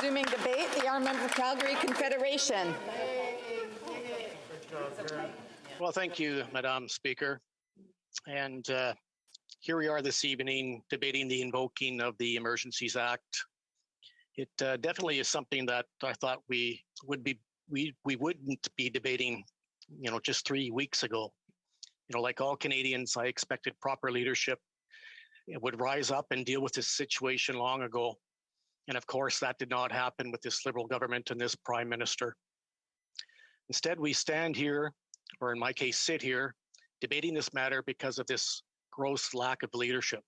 Resuming debate, the Armament for Calgary Confederation. Well, thank you, Madam Speaker. And here we are this evening debating the invoking of the Emergencies Act. It definitely is something that I thought we wouldn't be debating, just 3 weeks ago. Like all Canadians, I expected proper leadership. It would rise up and deal with this situation long ago. And of course, that did not happen with this Liberal government and this Prime Minister. Instead, we stand here, or in my case, sit here, debating this matter because of this gross lack of leadership.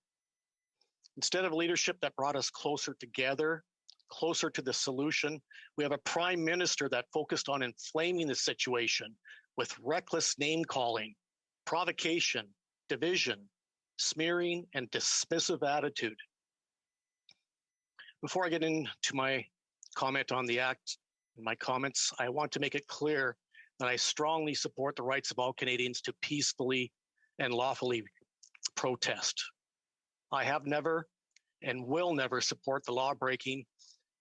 Instead of leadership that brought us closer together, closer to the solution, we have a Prime Minister that focused on inflaming the situation with reckless name-calling, provocation, division, smearing, and dismissive attitude. Before I get into my comment on the act and my comments, I want to make it clear that I strongly support the rights of all Canadians to peacefully and lawfully protest. I have never and will never support the law breaking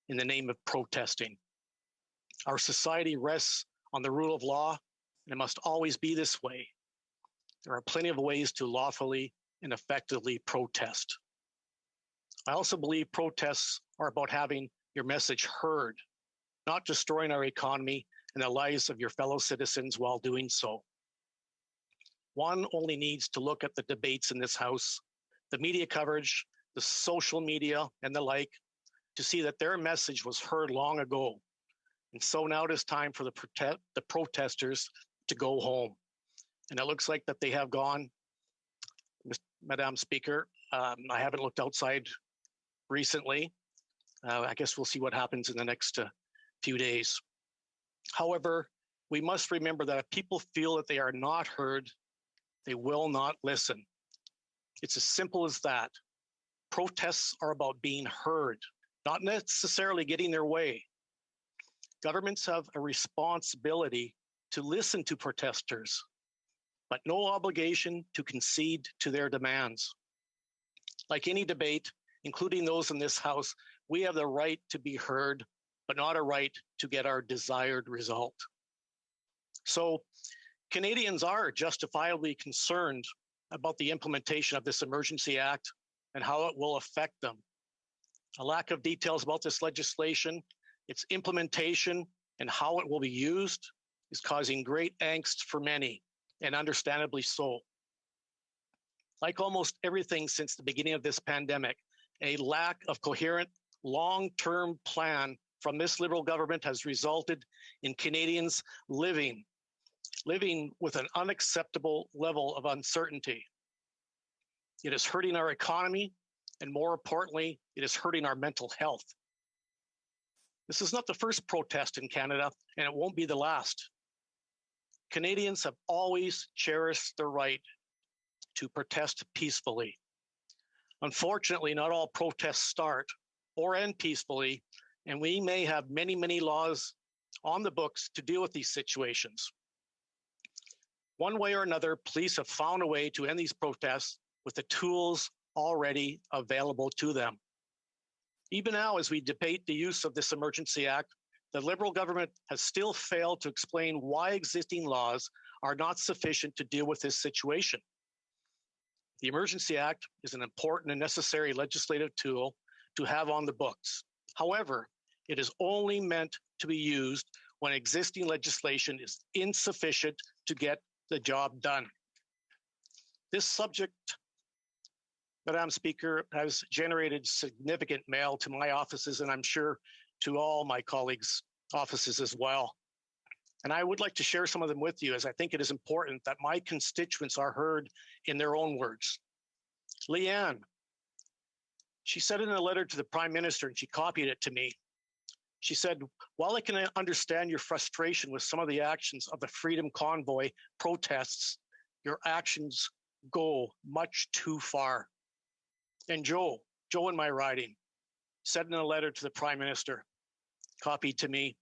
in the name of protesting. Our society rests on the rule of law, and it must always be this way. There are plenty of ways to lawfully and effectively protest. I also believe protests are about having your message heard, not destroying our economy and the lives of your fellow citizens while doing so. One only needs to look at the debates in this House, the media coverage, the social media, and the like, to see that their message was heard long ago. And so now it is time for the protesters to go home. And it looks like that they have gone. Madam Speaker, I haven't looked outside recently. I guess we'll see what happens in the next few days. However, we must remember that if people feel that they are not heard, they will not listen. It's as simple as that. Protests are about being heard, not necessarily getting their way. Governments have a responsibility to listen to protesters, but no obligation to concede to their demands. Like any debate, including those in this House, we have the right to be heard, but not a right to get our desired result. So Canadians are justifiably concerned about the implementation of this Emergency Act and how it will affect them. A lack of details about this legislation, its implementation, and how it will be used is causing great angst for many, and understandably so. Like almost everything since the beginning of this pandemic, a lack of coherent long-term plan from this Liberal government has resulted in Canadians living with an unacceptable level of uncertainty. It is hurting our economy, and more importantly, it is hurting our mental health. This is not the first protest in Canada, and it won't be the last. Canadians have always cherished the right to protest peacefully. Unfortunately, not all protests start or end peacefully, and we may have many, many laws on the books to deal with these situations. One way or another, police have found a way to end these protests with the tools already available to them. Even now, as we debate the use of this Emergency Act, the Liberal government has still failed to explain why existing laws are not sufficient to deal with this situation. The Emergency Act is an important and necessary legislative tool to have on the books. However, it is only meant to be used when existing legislation is insufficient to get the job done. This subject, Madam Speaker, has generated significant mail to my offices, and I'm sure to all my colleagues' offices as well. And I would like to share some of them with you, as I think it is important that my constituents are heard in their own words. Leanne, she said in a letter to the Prime Minister, and she copied it to me, she said, while I can understand your frustration with some of the actions of the Freedom Convoy protests, your actions go much too far. And Joe in my riding, said in a letter to the Prime Minister, copied to me,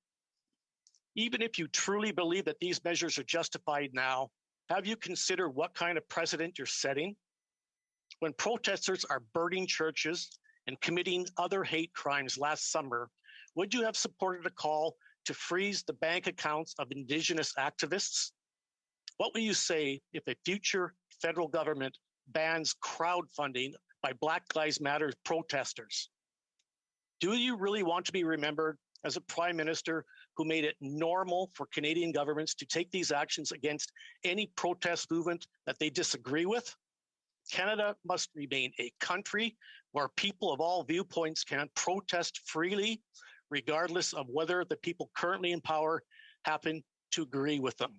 even if you truly believe that these measures are justified now, have you considered what kind of precedent you're setting? When protesters are burning churches and committing other hate crimes last summer, would you have supported a call to freeze the bank accounts of Indigenous activists? What will you say if a future federal government bans crowdfunding by Black Lives Matter protesters? Do you really want to be remembered as a prime minister who made it normal for Canadian governments to take these actions against any protest movement that they disagree with? Canada must remain a country where people of all viewpoints can protest freely, regardless of whether the people currently in power happen to agree with them.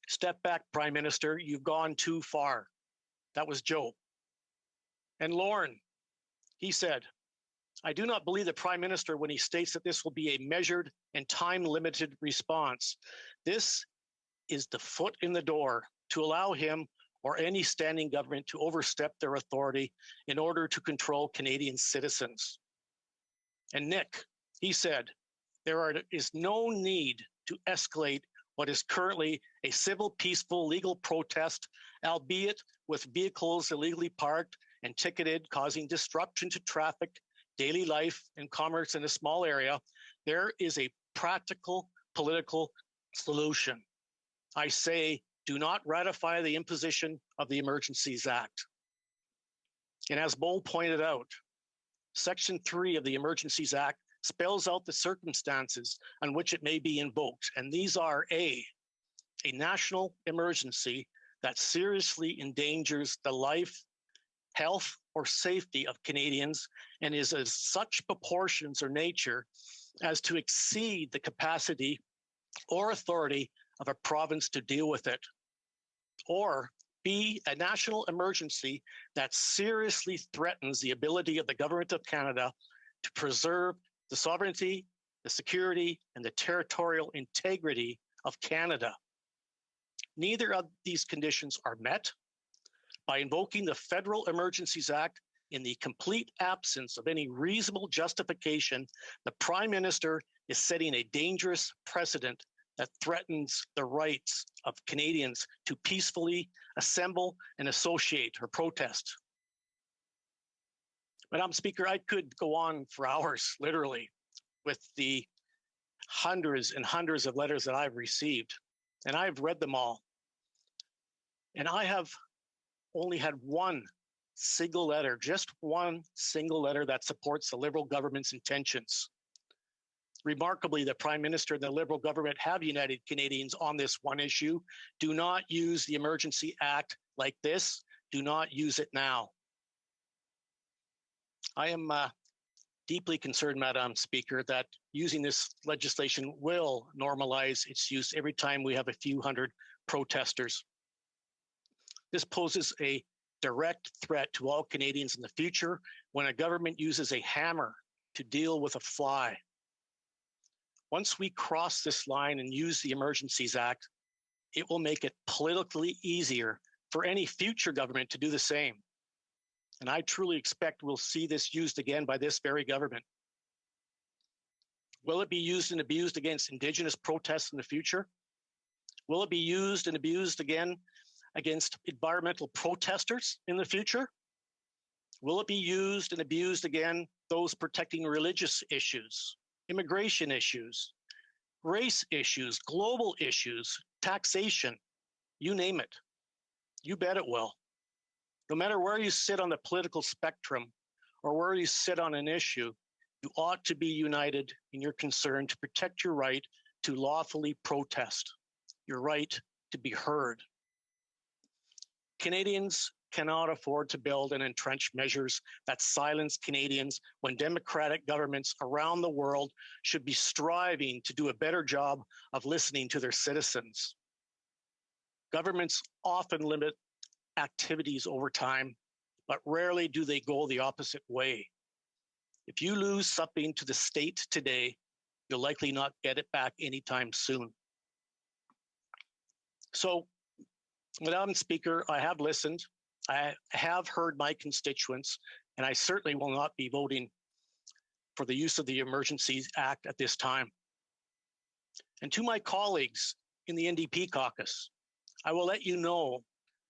Step back, Prime Minister, you've gone too far. That was Joe. And Lorne, he said, I do not believe the Prime Minister when he states that this will be a measured and time-limited response. This is the foot in the door to allow him or any standing government to overstep their authority in order to control Canadian citizens. And Nick, he said, there is no need to escalate what is currently a civil, peaceful, legal protest, albeit with vehicles illegally parked and ticketed, causing disruption to traffic, daily life, and commerce in a small area. There is a practical political solution. I say, do not ratify the imposition of the Emergencies Act. And as Bull pointed out, Section 3 of the Emergencies Act spells out the circumstances on which it may be invoked. And these are a national emergency that seriously endangers the life, health, or safety of Canadians and is of such proportions or nature as to exceed the capacity or authority of a province to deal with it. Or B, a national emergency that seriously threatens the ability of the Government of Canada to preserve the sovereignty, the security, and the territorial integrity of Canada. Neither of these conditions are met. By invoking the Federal Emergencies Act in the complete absence of any reasonable justification, the Prime Minister is setting a dangerous precedent that threatens the rights of Canadians to peacefully assemble and associate or protest. Madam Speaker, I could go on for hours, literally, with the hundreds and hundreds of letters that I've received, and I've read them all. And I have only had one single letter, just one single letter that supports the Liberal government's intentions. Remarkably, the Prime Minister and the Liberal government have united Canadians on this one issue. Do not use the Emergency Act like this. Do not use it now. I am deeply concerned, Madam Speaker, that using this legislation will normalize its use every time we have a few hundred protesters. This poses a direct threat to all Canadians in the future when a government uses a hammer to deal with a fly. Once we cross this line and use the Emergencies Act, it will make it politically easier for any future government to do the same. And I truly expect we'll see this used again by this very government. Will it be used and abused against Indigenous protests in the future? Will it be used and abused again against environmental protesters in the future? Will it be used and abused again those protecting religious issues, immigration issues, race issues, global issues, taxation, you name it? You bet it will. No matter where you sit on the political spectrum or where you sit on an issue, you ought to be united in your concern to protect your right to lawfully protest, your right to be heard. Canadians cannot afford to build and entrench measures that silence Canadians when democratic governments around the world should be striving to do a better job of listening to their citizens. Governments often limit activities over time, but rarely do they go the opposite way. If you lose something to the state today, you'll likely not get it back anytime soon. So, Madam Speaker, I have listened. I have heard my constituents, and I certainly will not be voting for the use of the Emergencies Act at this time. And to my colleagues in the NDP caucus, I will let you know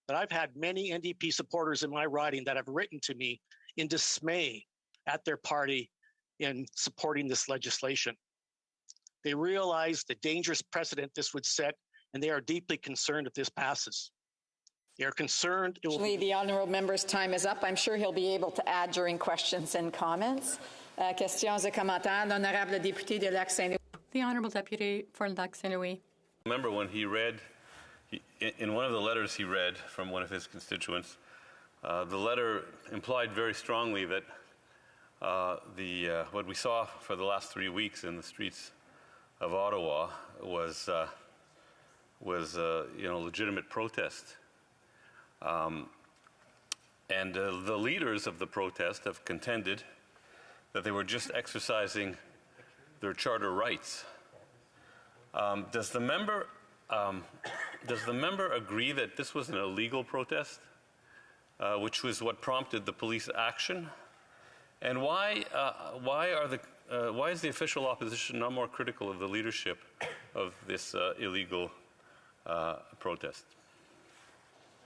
that I've had many NDP supporters in my riding that have written to me in dismay at their party in supporting this legislation. They realize the dangerous precedent this would set, and they are deeply concerned if this passes. They are concerned it will Actually, the honourable member's time is up. I'm sure he'll be able to add during questions and comments. Questions et commentaires. L'honorable député de Lac-Saint-Louis. The Honourable Deputy for Lac-Saint-Louis. Remember when he read, in one of the letters he read from one of his constituents, the letter implied very strongly that what we saw for the last 3 weeks in the streets of Ottawa was legitimate protest. And the leaders of the protest have contended that they were just exercising their charter rights. Does the member agree that this was an illegal protest, which was what prompted the police action? And why is the official opposition not more critical of the leadership of this illegal protest?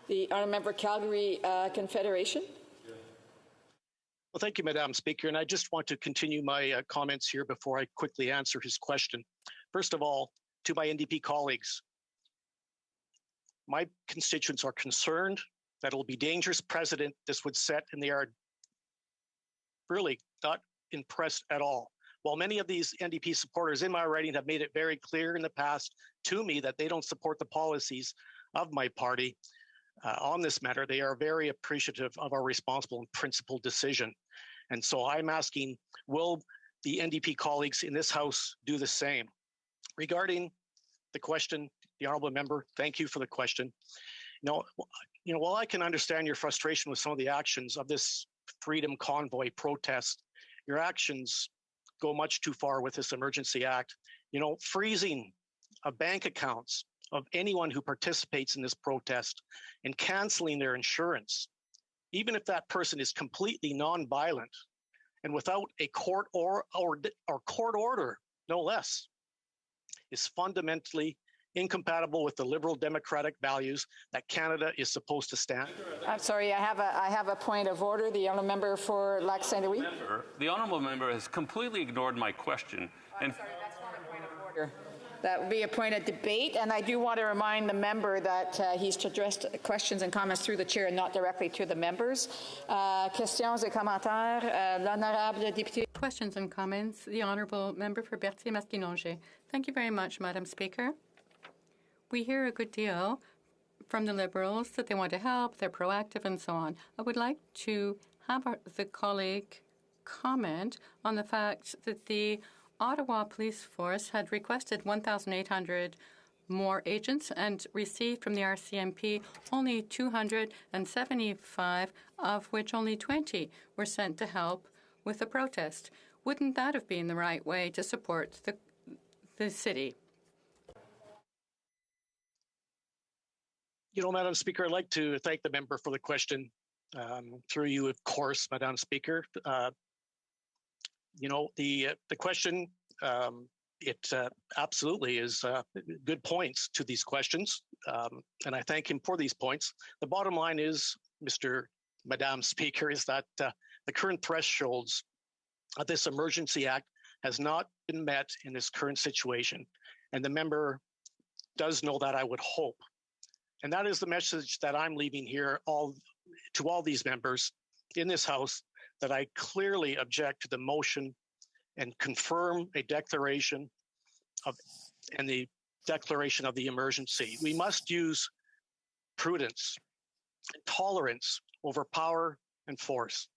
The honourable member Calgary Confederation. Well, thank you, Madam Speaker. And I just want to continue my comments here before I quickly answer his question. First of all, to my NDP colleagues, my constituents are concerned that it will be dangerous precedent this would set, and they are really not impressed at all. While many of these NDP supporters in my writing have made it very clear in the past to me that they don't support the policies of my party, on this matter, they are very appreciative of our responsible and principled decision. And so I'm asking, will the NDP colleagues in this House do the same? Regarding the question, the honourable member, thank you for the question. While I can understand your frustration with some of the actions of this Freedom Convoy protest, your actions go much too far with this Emergency Act. Freezing of bank accounts of anyone who participates in this protest and canceling their insurance, even if that person is completely non-violent and without a court or court order, no less, is fundamentally incompatible with the liberal democratic values that Canada is supposed to stand. I'm sorry, I have a point of order. The honourable member for Lac-Saint-Louis. The honourable member has completely ignored my question. I'm sorry, that's not a point of order. That would be a point of debate, and I do want to remind the member that he's addressed questions and comments through the chair and not directly to the members. Questions et commentaires. L'honorable député. Questions and comments. The Honourable Member for Berthier-Masquinongé. Thank you very much, Madam Speaker. We hear a good deal from the Liberals that they want to help, they're proactive, and so on. I would like to have the colleague comment on the fact that the Ottawa Police Force had requested 1,800 more agents and received from the RCMP only 275, of which only 20 were sent to help with the protest. Wouldn't that have been the right way to support the city? Madam Speaker, I'd like to thank the member for the question. Through you, of course, Madam Speaker. The question, it absolutely is good points to these questions, and I thank him for these points. The bottom line is, Madam Speaker, is that the current thresholds of this Emergency Act has not been met in this current situation, and the member does know that, I would hope. And that is the message that I'm leaving here to all these members in this House, that I clearly object to the motion and confirm a declaration of the emergency. We must use prudence and tolerance over power and force.